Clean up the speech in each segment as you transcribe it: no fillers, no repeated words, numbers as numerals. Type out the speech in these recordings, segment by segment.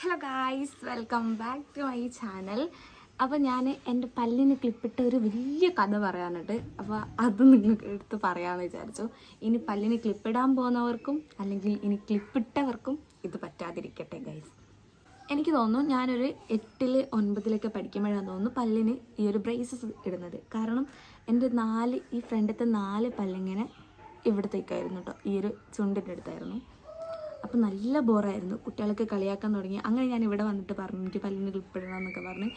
Hello guys, welcome back to my channel. അപ്പോൾ ഞാൻ എൻ്റെ പല്ലിന് ക്ലിപ്പിട്ട ഒരു വലിയ കഥ പറയാനുണ്ട്. അപ്പോൾ അത് നിങ്ങൾക്ക് എടുത്ത് പറയാമെന്ന് വിചാരിച്ചു. ഇനി പല്ലിന് ക്ലിപ്പിടാൻ പോകുന്നവർക്കും അല്ലെങ്കിൽ ഇനി ക്ലിപ്പിട്ടവർക്കും ഇത് പറ്റാതിരിക്കട്ടെ ഗൈസ്. എനിക്ക് തോന്നുന്നു ഞാനൊരു 8-ൽ 9-ലൊക്കെ പഠിക്കുമ്പോഴാണ് തോന്നുന്നു പല്ലിന് ഈ ഒരു ബ്രേസസ് ഇടുന്നത്. കാരണം എൻ്റെ ഈ ഫ്രണ്ടിലത്തെ 4 പല്ലിങ്ങനെ ഇവിടത്തേക്കായിരുന്നു കേട്ടോ, ഈ ഒരു ചുണ്ടിൻ്റെ അടുത്തായിരുന്നു. അപ്പോൾ നല്ല ബോറായിരുന്നു, കുട്ടികളൊക്കെ കളിയാക്കാൻ തുടങ്ങി. അങ്ങനെ ഞാൻ ഇവിടെ വന്നിട്ട് പറഞ്ഞു എനിക്ക് പല്ലിന് ക്ലിപ്പിടണം എന്നൊക്കെ പറഞ്ഞ്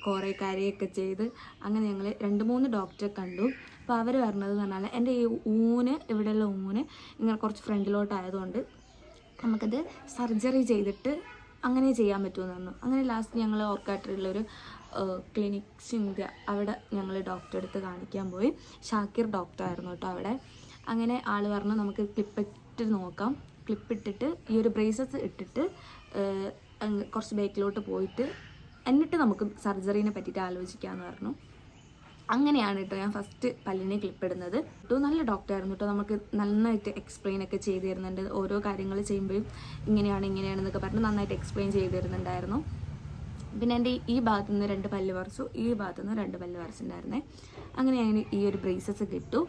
കുറേ കാര്യമൊക്കെ ചെയ്ത് അങ്ങനെ ഞങ്ങൾ 2-3 ഡോക്ടറെ കണ്ടു. അപ്പോൾ അവർ പറഞ്ഞതെന്ന് പറഞ്ഞാൽ എൻ്റെ ഈ ഇവിടെയുള്ള ഊന് ഇങ്ങനെ കുറച്ച് ഫ്രണ്ടിലോട്ടായതുകൊണ്ട് നമുക്കത് സർജറി ചെയ്തിട്ട് അങ്ങനെ ചെയ്യാൻ പറ്റുമെന്ന് പറഞ്ഞു. അങ്ങനെ ലാസ്റ്റ് ഞങ്ങൾ ഓർക്കാട്ടിലുള്ളൊരു ക്ലിനിക്സിൻ്റെ അവിടെ ഞങ്ങൾ ഡോക്ടറെ അടുത്ത് കാണിക്കാൻ പോയി. ഷാക്കിർ ഡോക്ടറായിരുന്നു കേട്ടോ അവിടെ. അങ്ങനെ ആൾ പറഞ്ഞു നമുക്ക് ക്ലിപ്പിട്ട് നോക്കാം, ക്ലിപ്പിട്ടിട്ട് ഈ ഒരു ബ്രേസസ് ഇട്ടിട്ട് കുറച്ച് ബാക്കിലോട്ട് പോയിട്ട് എന്നിട്ട് നമുക്ക് സർജറീനെ പറ്റിയിട്ട് ആലോചിക്കാമെന്ന് പറഞ്ഞു. അങ്ങനെയാണ് കേട്ടോ ഞാൻ ഫസ്റ്റ് പല്ലിനെ ക്ലിപ്പിടുന്നത്. നല്ല ഡോക്ടറായിരുന്നു കേട്ടോ, നമുക്ക് നന്നായിട്ട് എക്സ്പ്ലെയിൻ ഒക്കെ ചെയ്ത് തരുന്നുണ്ട്. ഓരോ കാര്യങ്ങൾ ചെയ്യുമ്പോഴും ഇങ്ങനെയാണെന്നൊക്കെ പറഞ്ഞ് നന്നായിട്ട് എക്സ്പ്ലെയിൻ ചെയ്ത് തരുന്നുണ്ടായിരുന്നു. പിന്നെ എൻ്റെ ഈ ഭാഗത്തു നിന്ന് 2 പല്ല് പറിച്ചു, ഈ ഭാഗത്തു നിന്ന് 2 പല്ല് പറിച്ചിട്ടുണ്ടായിരുന്നേ. അങ്ങനെ ഞാൻ ഈ ഒരു ബ്രേസസ് കിട്ടു.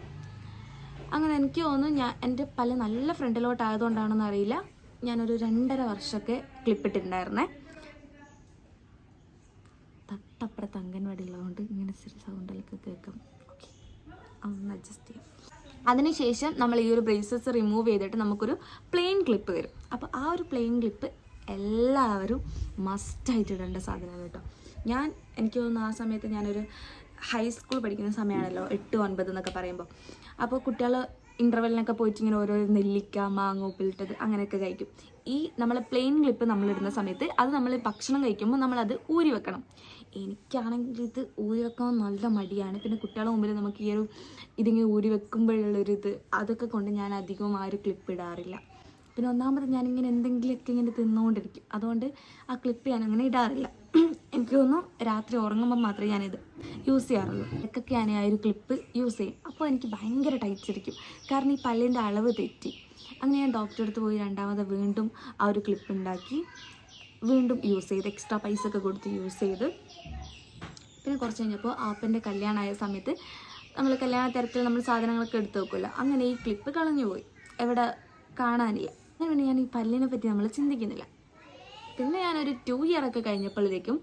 അങ്ങനെ എനിക്ക് തോന്നുന്നു എൻ്റെ പല്ല് നല്ല ഫ്രണ്ടിലോട്ടായതുകൊണ്ടാണെന്ന് അറിയില്ല, ഞാനൊരു 2.5 വർഷമൊക്കെ ക്ലിപ്പിട്ടിട്ടുണ്ടായിരുന്നേ. തൊട്ടപ്പുറത്ത് അംഗൻവാടി ഉള്ളതുകൊണ്ട് ഇങ്ങനെ ചെറിയ സൗണ്ടിലൊക്കെ കേൾക്കും. ഓക്കെ, അതൊന്ന് അഡ്ജസ്റ്റ് ചെയ്യാം. അതിനുശേഷം നമ്മൾ ഈ ഒരു ബ്രേസസ് റിമൂവ് ചെയ്തിട്ട് നമുക്കൊരു പ്ലെയിൻ ക്ലിപ്പ് വരും. അപ്പോൾ ആ ഒരു പ്ലെയിൻ ക്ലിപ്പ് എല്ലാവരും മസ്റ്റായിട്ട് ഇടേണ്ട സാധനമാണ് കേട്ടോ. എനിക്ക് തോന്നുന്നു ആ സമയത്ത് ഞാനൊരു ഹൈസ്കൂൾ പഠിക്കുന്ന സമയമാണല്ലോ, 8-9 എന്നൊക്കെ പറയുമ്പോൾ. അപ്പോൾ കുട്ടികൾ ഇൻ്റർവെല്ലിനൊക്കെ പോയിട്ട് ഇങ്ങനെ ഓരോ നെല്ലിക്ക, മാങ്ങ ഉപ്പിലിട്ടത് അങ്ങനെയൊക്കെ കഴിക്കും. ഈ നമ്മൾ പ്ലെയിൻ ക്ലിപ്പ് നമ്മളിടുന്ന സമയത്ത് അത് നമ്മൾ ഭക്ഷണം കഴിക്കുമ്പോൾ നമ്മളത് ഊരി വെക്കണം. എനിക്കാണെങ്കിൽ ഇത് ഊരി വെക്കാൻ നല്ല മടിയാണ്. പിന്നെ കുട്ടികളുടെ മുമ്പിൽ നമുക്ക് ഈ ഒരു ഇതിങ്ങനെ ഊരി വെക്കുമ്പോഴുള്ളൊരിത് അതൊക്കെ കൊണ്ട് ഞാൻ അധികവും ആ ഒരു ക്ലിപ്പ് ഇടാറില്ല. പിന്നെ ഒന്നാമത് ഞാനിങ്ങനെ എന്തെങ്കിലുമൊക്കെ ഇങ്ങനെ തിന്നുകൊണ്ടിരിക്കും, അതുകൊണ്ട് ആ ക്ലിപ്പ് ഞാൻ അങ്ങനെ ഇടാറില്ല. എനിക്ക് തോന്നുന്നു രാത്രി ഉറങ്ങുമ്പോൾ മാത്രമേ ഞാനിത് യൂസ് ചെയ്യാറുള്ളൂ. ഇടയ്ക്കൊക്കെ ഞാൻ ആ ഒരു ക്ലിപ്പ് യൂസ് ചെയ്യും. അപ്പോൾ എനിക്ക് ഭയങ്കര ടൈറ്റ്സിരിക്കും, കാരണം ഈ പല്ലിൻ്റെ അളവ് തെറ്റി. അങ്ങനെ ഞാൻ ഡോക്ടറെ അടുത്ത് പോയി രണ്ടാമത് വീണ്ടും ആ ഒരു ക്ലിപ്പ് ഉണ്ടാക്കി വീണ്ടും യൂസ് ചെയ്ത് എക്സ്ട്രാ പൈസ ഒക്കെ കൊടുത്ത് യൂസ് ചെയ്ത്. പിന്നെ കുറച്ച് കഴിഞ്ഞപ്പോൾ ആപ്പൻ്റെ കല്യാണമായ സമയത്ത് നമ്മൾ കല്യാണ തരത്തിൽ നമ്മൾ സാധനങ്ങളൊക്കെ എടുത്ത് വെക്കുമല്ലോ, അങ്ങനെ ഈ ക്ലിപ്പ് കളഞ്ഞു പോയി, എവിടെ കാണാനില്ല. അങ്ങനെ ഞാൻ ഈ പല്ലിനെ പറ്റി നമ്മൾ ചിന്തിക്കുന്നില്ല. പിന്നെ ഞാനൊരു 2 ഇയർ ഒക്കെ കഴിഞ്ഞപ്പോഴത്തേക്കും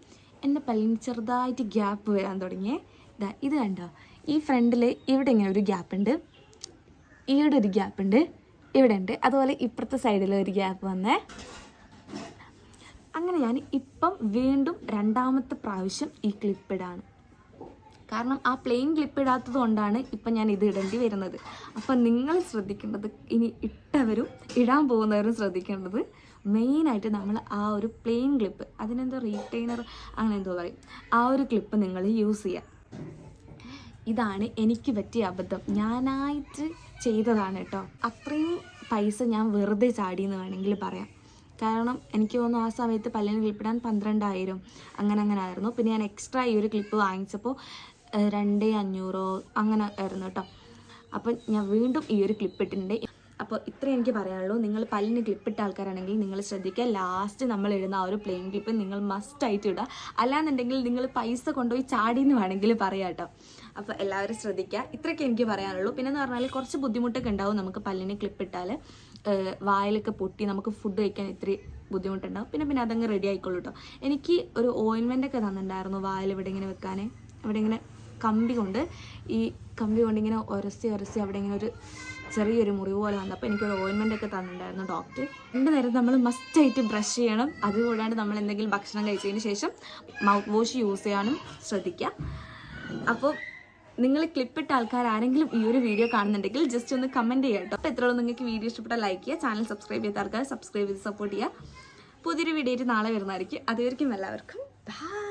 എൻ്റെ പല്ലിന് ചെറുതായിട്ട് ഗ്യാപ്പ് വരാൻ തുടങ്ങിയേ. ഇത് കണ്ടോ, ഈ ഫ്രണ്ടിൽ ഇവിടെ ഇങ്ങനെ ഒരു ഗ്യാപ്പ് ഉണ്ട്, ഇവിടെ ഒരു ഗ്യാപ്പ് ഉണ്ട്, ഇവിടെ ഉണ്ട്, അതുപോലെ ഇപ്പുറത്തെ സൈഡിൽ ഒരു ഗ്യാപ്പ് വന്നേ. അങ്ങനെ ഞാൻ ഇപ്പം വീണ്ടും 2ാമത്തെ പ്രാവശ്യം ഈ ക്ലിപ്പിടാണ്. കാരണം ആ പ്ലെയിൻ ക്ലിപ്പ് ഇടാത്തത് കൊണ്ടാണ് ഇപ്പം ഞാൻ ഇത് ഇടേണ്ടി വരുന്നത്. അപ്പം നിങ്ങൾ ശ്രദ്ധിക്കേണ്ടത്, ഇനി ഇട്ടവരും ഇടാൻ പോകുന്നവരും ശ്രദ്ധിക്കേണ്ടത് മെയിനായിട്ട് നമ്മൾ ആ ഒരു പ്ലെയിൻ ക്ലിപ്പ്, അതിനെന്തോ റീറ്റെയിനർ അങ്ങനെ എന്തോ പറയും, ആ ഒരു ക്ലിപ്പ് നിങ്ങൾ യൂസ് ചെയ്യുക. ഇതാണ് എനിക്ക് പറ്റിയ അബദ്ധം, ഞാനായിട്ട് ചെയ്തതാണ് കേട്ടോ. അത്രയും പൈസ ഞാൻ വെറുതെ ചാടിയെന്ന് വേണമെങ്കിൽ പറയാം. കാരണം എനിക്ക് തോന്നുന്നു ആ സമയത്ത് പല്ലിന് ക്ലിപ്പിടാൻ 12,000 അങ്ങനെ ആയിരുന്നു. പിന്നെ ഞാൻ എക്സ്ട്രാ ഈ ഒരു ക്ലിപ്പ് വാങ്ങിച്ചപ്പോൾ 2,500 അങ്ങനെ ആയിരുന്നു കേട്ടോ. അപ്പം ഞാൻ വീണ്ടും ഈ ഒരു ക്ലിപ്പ് ഇട്ടിട്ടുണ്ട്. അപ്പോൾ ഇത്രയും എനിക്ക് പറയാനുള്ളൂ. നിങ്ങൾ പല്ലിന് ക്ലിപ്പിട്ട ആൾക്കാരാണെങ്കിൽ നിങ്ങൾ ശ്രദ്ധിക്കുക, ലാസ്റ്റ് നമ്മൾ ഇടുന്ന ആ ഒരു പ്ലെയിൻ ക്ലിപ്പ് നിങ്ങൾ മസ്റ്റായിട്ട് ഇടുക. അല്ലാന്നുണ്ടെങ്കിൽ നിങ്ങൾ പൈസ കൊണ്ടുപോയി ചാടിയെന്ന് വേണമെങ്കിൽ പറയാം കേട്ടോ. അപ്പോൾ എല്ലാവരും ശ്രദ്ധിക്കുക, ഇത്രയൊക്കെ എനിക്ക് പറയാനുള്ളൂ. പിന്നെ എന്ന് പറഞ്ഞാൽ കുറച്ച് ബുദ്ധിമുട്ടൊക്കെ ഉണ്ടാവും നമുക്ക് പല്ലിന് ക്ലിപ്പിട്ടാൽ. വായിലൊക്കെ പൊട്ടി നമുക്ക് ഫുഡ് കഴിക്കാൻ ഇത്തിരി ബുദ്ധിമുട്ടുണ്ടാവും. പിന്നെ അതങ്ങ് റെഡി ആയിക്കോളൂ കേട്ടോ. എനിക്ക് ഒരു ഓയിൻമെൻ്റൊക്കെ തന്നിട്ടുണ്ടായിരുന്നു വായിൽ ഇവിടെ ഇങ്ങനെ വെക്കാൻ. ഇവിടെ ഇങ്ങനെ കമ്പി കൊണ്ട് ഇങ്ങനെ ഉരസി അവിടെ ഇങ്ങനെ ഒരു ചെറിയൊരു മുറിവ് പോലെ വന്നപ്പോൾ എനിക്കൊരു ഓയിൻമെൻ്റൊക്കെ തന്നിട്ടുണ്ടായിരുന്നു ഡോക്ടർ. 2 നേരം നമ്മൾ മസ്റ്റായിട്ട് ബ്രഷ് ചെയ്യണം. അതുകൂടാണ്ട് നമ്മൾ എന്തെങ്കിലും ഭക്ഷണം കഴിച്ചതിന് ശേഷം മൗത്ത് വാഷ് യൂസ് ചെയ്യാനും ശ്രദ്ധിക്കുക. അപ്പോൾ നിങ്ങൾ ക്ലിപ്പിട്ട ആൾക്കാർ ആരെങ്കിലും ഈ ഒരു വീഡിയോ കാണുന്നുണ്ടെങ്കിൽ ജസ്റ്റ് ഒന്ന് കമൻറ്റ് ചെയ്യുക കേട്ടോ. അപ്പോൾ എത്രയോളം നിങ്ങൾക്ക് വീഡിയോ ഇഷ്ടപ്പെട്ടാൽ ലൈക്ക് ചെയ്യുക, ചാനൽ സബ്സ്ക്രൈബ് ചെയ്ത ആൾക്കാർ സബ്സ്ക്രൈബ് ചെയ്ത് സപ്പോർട്ട് ചെയ്യുക. പുതിയൊരു വീഡിയോ ആയിട്ട് നാളെ വരുന്നതായിരിക്കും. അതുവരെയും എല്ലാവർക്കും ബൈ.